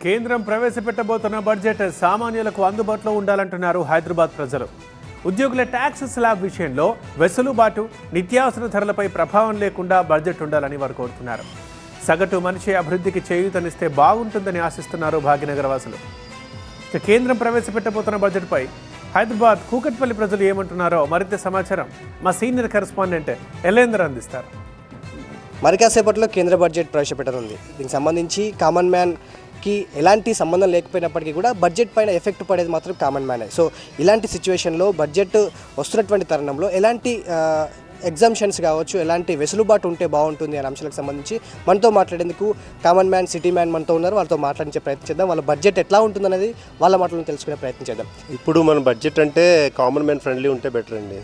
కేంద్రం ప్రవేశపెట్టబోతున్న బడ్జెట్ సామాన్యులకు అందుబాటులో ఉండాలంటున్నారు హైదరాబాద్ ప్రజలు. ఉద్యోగుల ట్యాక్స్ స్లాబ్ విషయంలో వెసులుబాటు, నిత్యావసర ధరలపై ప్రభావం లేకుండా బడ్జెట్ ఉండాలని వారు కోరుతున్నారు. సగటు మనిషి అభివృద్ధికి చేయూతనిస్తే బాగుంటుందని ఆశిస్తున్నారు భాగ్యనగర వాసులు. కేంద్రం ప్రవేశపెట్టబోతున్న బడ్జెట్పై హైదరాబాద్ కూకట్పల్లి ప్రజలు ఏమంటున్నారో మరింత సమాచారం మా సీనియర్ కరెస్పాండెంట్ ఎలేందర్ అందిస్తారు. మరి కాసేపట్లో కేంద్ర బడ్జెట్ ప్రవేశపెట్టనుంది. దీనికి సంబంధించి కామన్ మ్యాన్కి ఎలాంటి సంబంధం లేకపోయినప్పటికీ కూడా బడ్జెట్ పైన ఎఫెక్ట్ పడేది మాత్రం కామన్ మ్యానే. సో ఇలాంటి సిచ్యువేషన్లో బడ్జెట్ వస్తున్నటువంటి తరుణంలో ఎలాంటి ఎగ్జామ్షన్స్ కావచ్చు, ఎలాంటి వెసులుబాటు ఉంటే బాగుంటుంది అనే అంశాలకు సంబంధించి మనతో మాట్లాడేందుకు కామన్ మ్యాన్, సిటీ మ్యాన్ మనతో ఉన్నారు. వాళ్ళతో మాట్లాడించే ప్రయత్నం చేద్దాం. వాళ్ళ బడ్జెట్ ఎట్లా ఉంటుందనేది వాళ్ళ మాటలను తెలుసుకునే ప్రయత్నం చేద్దాం. ఇప్పుడు మన బడ్జెట్ అంటే కామన్ మ్యాన్ ఫ్రెండ్లీ ఉంటే బెటర్ అండి.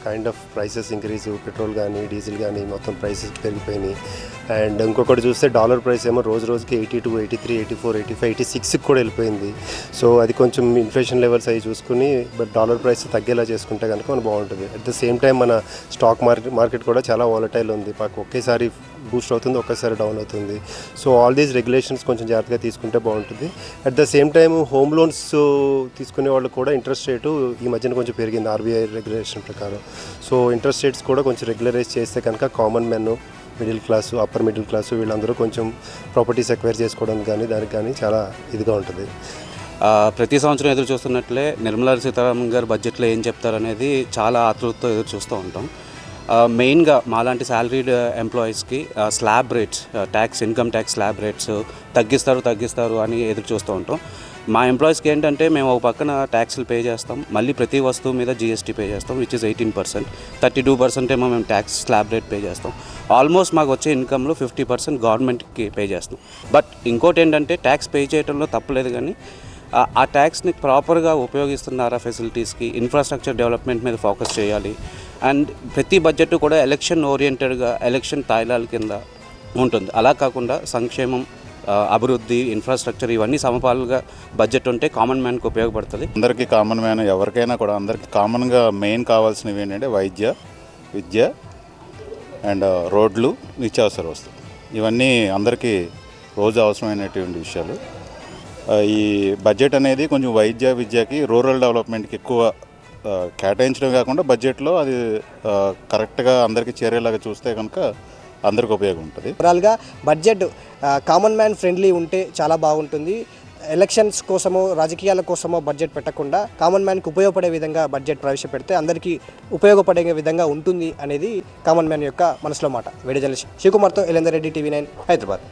Kind of prices increase, petrol కానీ డీజిల్ కానీ మొత్తం ప్రైసెస్ పెరిగిపోయినాయి. అండ్ ఇంకొకటి చూస్తే డాలర్ ప్రైస్ ఏమో రోజు రోజుకి 82, 83, 84, 85, 86 కూడా వెళ్ళిపోయింది. సో అది కొంచెం ఇన్ఫ్లేషన్ లెవెల్స్ అవి చూసుకుని డాలర్ ప్రైస్ తగ్గేలా చేసుకుంటే కనుక మనకు బాగుంటుంది. అట్ ద సేమ్ టైం మన స్టాక్ మార్కెట్ కూడా చాలా వాలటైల్ ఉంది. మాకు ఒకేసారి బూస్ట్ అవుతుంది, ఒకేసారి డౌన్ అవుతుంది. సో ఆల్ దీస్ రెగ్యులేషన్స్ కొంచెం జాగ్రత్తగా తీసుకుంటే బాగుంటుంది. At the same time home loans తీసుకునే వాళ్ళు కూడా ఇంట్రెస్ట్ రేటు ఈ మధ్యన కొంచెం పెరిగింది ఆర్బీఐ రెగ్యులేషన్ ప్రకారం. సో ఇంట్రెస్ట్ రేట్స్ కూడా కొంచెం రెగ్యులరైజ్ చేస్తే కనుక common men, middle class, upper middle class వీళ్ళందరూ కొంచెం ప్రాపర్టీస్ ఎక్వైర్ చేసుకోవడానికి కానీ దానికి కానీ చాలా ఇదిగా ఉంటుంది. ప్రతి సంవత్సరం ఎదురు చూస్తున్నట్లే నిర్మలా సీతారామన్ గారు బడ్జెట్లో ఏం చెప్తారనేది చాలా ఆతృతతో ఎదురు చూస్తూ ఉంటాం. మెయిన్గా మాలాంటి శాలరీడ్ ఎంప్లాయీస్కి slab rates, income tax slab rates తగ్గిస్తారు అని ఎదురు చూస్తూ ఉంటాం. మా ఎంప్లాయీస్కి ఏంటంటే మేము ఒక పక్కన ట్యాక్స్లు పే చేస్తాం, మళ్ళీ ప్రతి వస్తువు మీద జీఎస్టీ పే చేస్తాం, విచ్ ఇస్ 18%. 32% ఏమో మేము ట్యాక్స్ స్లాబ్ రేట్ పే చేస్తాం. ఆల్మోస్ట్ మాకు వచ్చే ఇన్కంలో 50% గవర్నమెంట్కి పే చేస్తాం. బట్ ఇంకోటి ఏంటంటే ట్యాక్స్ పే చేయడంలో తప్పలేదు, కానీ ఆ ట్యాక్స్ని ప్రాపర్గా ఉపయోగిస్తున్నారా ఫెసిలిటీస్కి, ఇన్ఫ్రాస్ట్రక్చర్ డెవలప్మెంట్ మీద ఫోకస్ చేయాలి. అండ్ ప్రతి బడ్జెట్ కూడా ఎలక్షన్ ఓరియంటెడ్గా, ఎలక్షన్ తాయిలాల కింద ఉంటుంది. అలా కాకుండా సంక్షేమం, అభివృద్ధి, ఇన్ఫ్రాస్ట్రక్చర్ ఇవన్నీ సమపాలుగా బడ్జెట్ ఉంటే కామన్ మ్యాన్కి ఉపయోగపడుతుంది. అందరికీ కామన్ మ్యాన్ ఎవరికైనా కూడా అందరికీ కామన్గా మెయిన్ కావాల్సినవి ఏంటంటే వైద్య, విద్య అండ్ రోడ్లు, నిత్యావసర వస్తువులు. ఇవన్నీ అందరికీ రోజు అవసరమైనటువంటి విషయాలు. ఈ బడ్జెట్ అనేది కొంచెం వైద్య, విద్యకి, రూరల్ డెవలప్మెంట్కి ఎక్కువ కేటాయించడం కాకుండా బడ్జెట్లో అది కరెక్ట్గా అందరికీ చేరేలాగా చూస్తే కనుక అందరికి ఉపయోగం ఉంటుంది. ఓవరాల్గా బడ్జెట్ కామన్ మ్యాన్ ఫ్రెండ్లీ ఉంటే చాలా బాగుంటుంది. ఎలక్షన్స్ కోసమో, రాజకీయాల కోసమో బడ్జెట్ పెట్టకుండా కామన్ మ్యాన్కి ఉపయోగపడే విధంగా బడ్జెట్ ప్రవేశపెడితే అందరికీ ఉపయోగపడే విధంగా ఉంటుంది అనేది కామన్ మ్యాన్ యొక్క మనసులో మాట. వీడియో జర్నలిస్ట్ శివకుమార్తో ఎలేందర్ రెడ్డి, TV9 హైదరాబాద్.